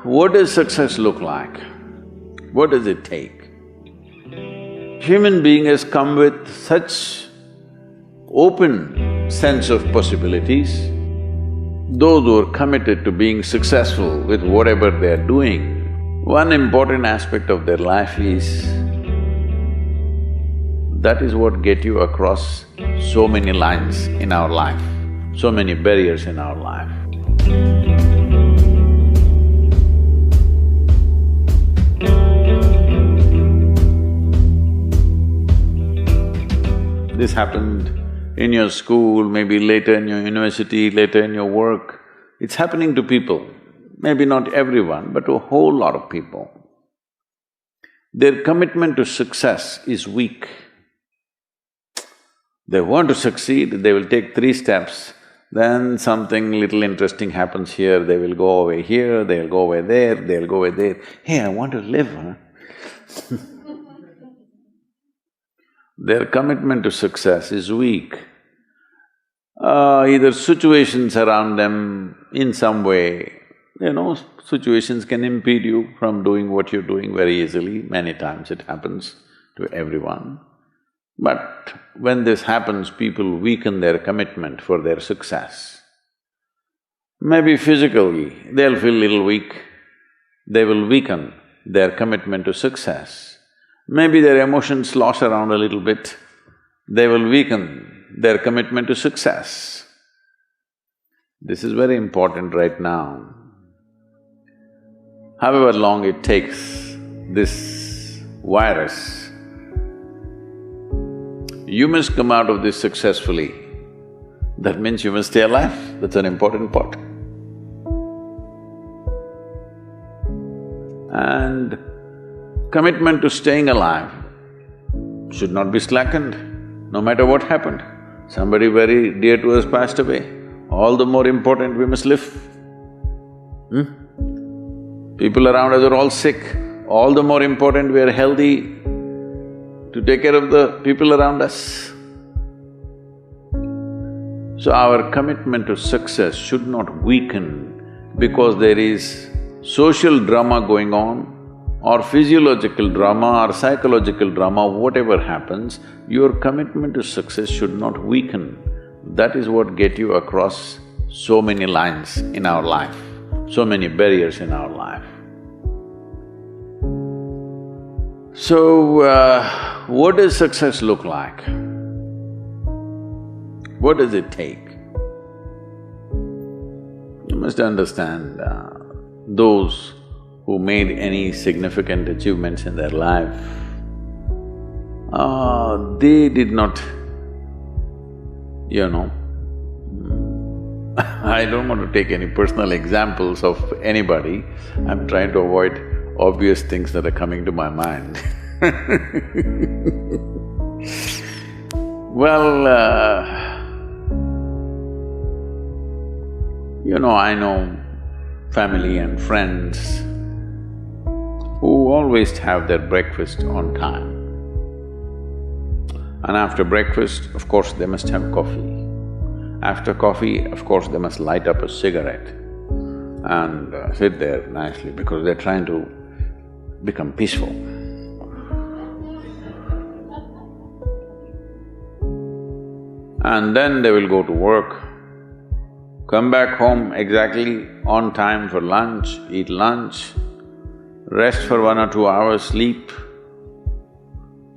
What does success look like? What does it take? Human being has come with such open sense of possibilities. Those who are committed to being successful with whatever they are doing, one important aspect of their life is that is what get you across so many lines in our life, so many barriers in our life. This happened in your school, maybe later in your university, later in your work. It's happening to people, maybe not everyone, but to a whole lot of people. Their commitment to success is weak. They want to succeed, they will take 3 steps, then something little interesting happens here, they will go away here, they'll go away there, they'll go away there. Hey, I want to live, huh? Their commitment to success is weak. Either situations around them in some way, situations can impede you from doing what you're doing very easily. Many times it happens to everyone. But when this happens, people weaken their commitment for their success. Maybe physically, they'll feel little weak, they will weaken their commitment to success. Maybe their emotions slosh around a little bit, they will weaken their commitment to success. This is very important right now. However long it takes, this virus, you must come out of this successfully. That means you must stay alive, that's an important part. And commitment to staying alive should not be slackened, no matter what happened. Somebody very dear to us passed away, all the more important we must live. People around us are all sick, all the more important we are healthy to take care of the people around us. So our commitment to success should not weaken because there is social drama going on, or physiological drama or psychological drama, whatever happens, your commitment to success should not weaken. That is what get you across so many lines in our life, so many barriers in our life. So, what does success look like? What does it take? You must understand, those who made any significant achievements in their life, they did not, I don't want to take any personal examples of anybody, I'm trying to avoid obvious things that are coming to my mind. Well, I know family and friends who always have their breakfast on time. And after breakfast, of course, they must have coffee. After coffee, of course, they must light up a cigarette and sit there nicely because they're trying to become peaceful. And then they will go to work, come back home exactly on time for lunch, eat lunch, rest for 1 or 2 hours, sleep,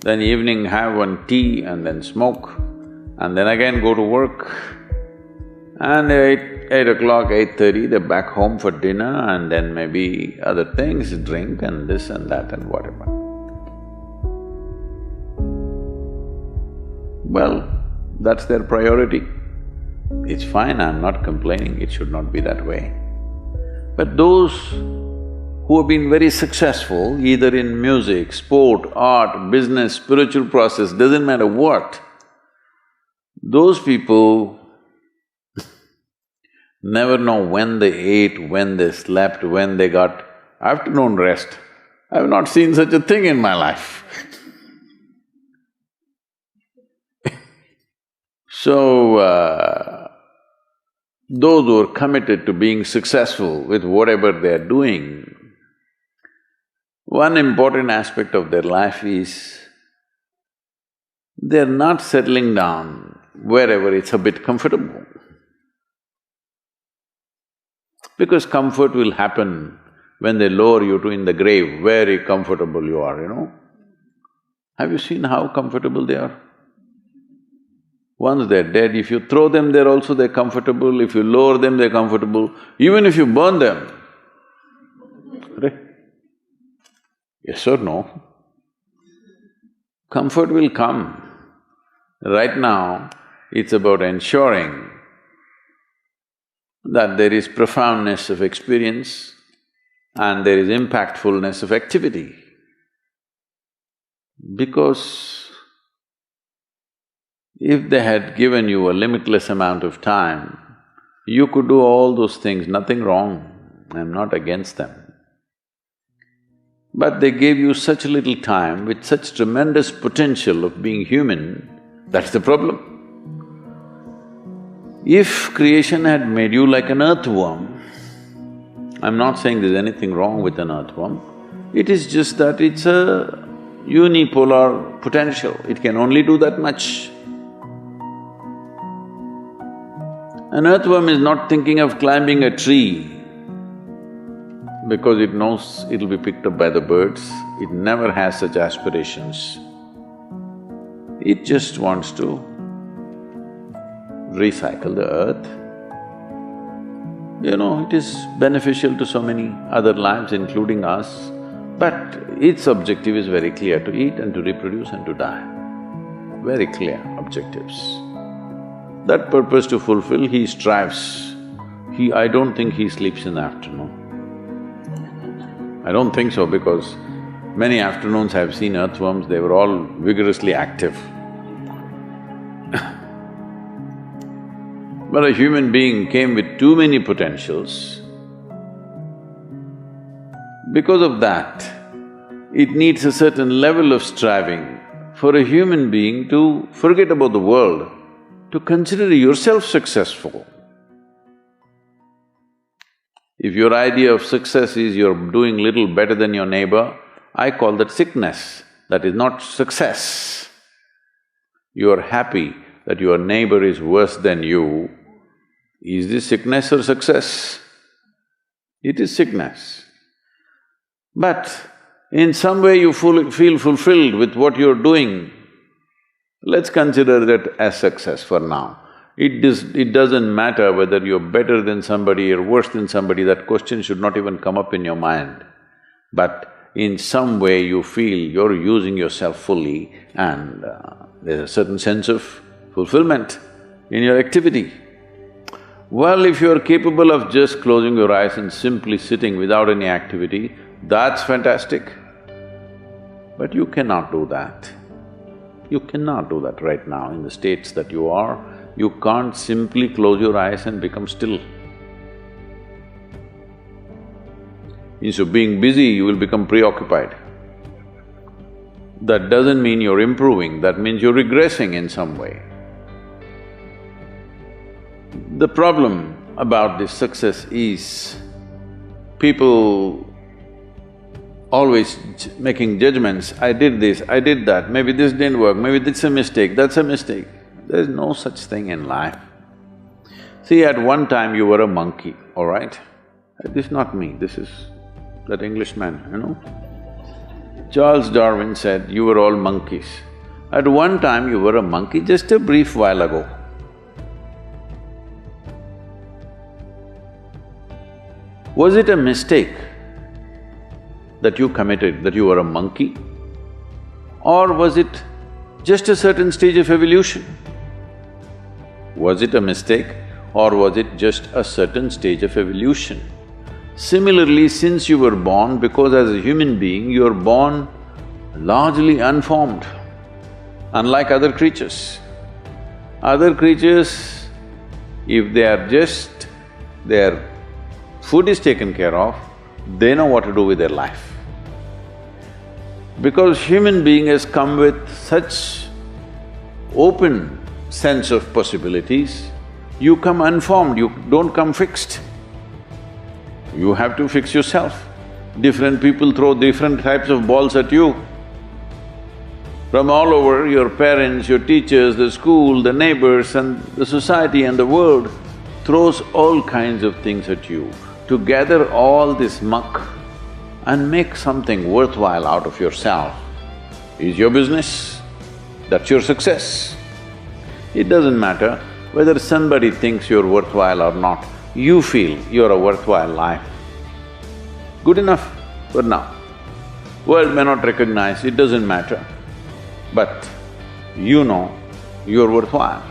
then evening have one tea and then smoke, and then again go to work. And 8 o'clock, 8:30, they're back home for dinner and then maybe other things, drink and this and that and whatever. Well, that's their priority. It's fine, I'm not complaining, it should not be that way. But those who have been very successful, either in music, sport, art, business, spiritual process, doesn't matter what, those people never know when they ate, when they slept, when they got afternoon rest. I've not seen such a thing in my life. So, those who are committed to being successful with whatever they are doing, one important aspect of their life is they're not settling down wherever it's a bit comfortable. Because comfort will happen when they lower you to in the grave, very comfortable you are, you know. Have you seen how comfortable they are? Once they're dead, if you throw them there also they're comfortable, if you lower them they're comfortable, even if you burn them. Right? Yes or no? Comfort will come. Right now, it's about ensuring that there is profoundness of experience and there is impactfulness of activity. Because if they had given you a limitless amount of time, you could do all those things, nothing wrong, I'm not against them. But they gave you such little time with such tremendous potential of being human, that's the problem. If creation had made you like an earthworm, I'm not saying there's anything wrong with an earthworm, it is just that it's a unipolar potential, it can only do that much. An earthworm is not thinking of climbing a tree because it knows it'll be picked up by the birds, it never has such aspirations. It just wants to recycle the earth. You know, it is beneficial to so many other lives, including us, but its objective is very clear, to eat and to reproduce and to die. Very clear objectives. That purpose to fulfill, he strives. I don't think he sleeps in the afternoon. I don't think so because many afternoons I've seen earthworms, they were all vigorously active. But a human being came with too many potentials. Because of that, it needs a certain level of striving for a human being to forget about the world, to consider yourself successful. If your idea of success is you're doing little better than your neighbor, I call that sickness, that is not success. You're happy that your neighbor is worse than you. Is this sickness or success? It is sickness. But in some way you feel fulfilled with what you're doing, let's consider that as success for now. It doesn't matter whether you're better than somebody or worse than somebody, that question should not even come up in your mind. But in some way you feel you're using yourself fully and there's a certain sense of fulfillment in your activity. Well, if you're capable of just closing your eyes and simply sitting without any activity, that's fantastic. But you cannot do that. You cannot do that right now in the states that you are. You can't simply close your eyes and become still. Instead of being busy, you will become preoccupied. That doesn't mean you're improving, that means you're regressing in some way. The problem about this success is people always making judgments, I did this, I did that, maybe this didn't work, maybe this is a mistake, that's a mistake. There's no such thing in life. See, at one time you were a monkey, all right? This is not me, this is that Englishman, you know? Charles Darwin said, you were all monkeys. At one time you were a monkey, just a brief while ago. Was it a mistake that you committed, that you were a monkey? Or was it just a certain stage of evolution? Was it a mistake or was it just a certain stage of evolution? Similarly, since you were born, because as a human being, you are born largely unformed, unlike other creatures. Other creatures, if they are just… their food is taken care of, they know what to do with their life. Because human being has come with such open sense of possibilities, You come unformed, you don't come fixed. You have to fix yourself. Different people throw different types of balls at you. From all over, your parents, your teachers, the school, the neighbors and the society and the world throws all kinds of things at you. To gather all this muck and make something worthwhile out of yourself is your business. That's your success. It doesn't matter whether somebody thinks you're worthwhile or not, you feel you're a worthwhile life. Good enough for now. World may not recognize, it doesn't matter, but you know you're worthwhile.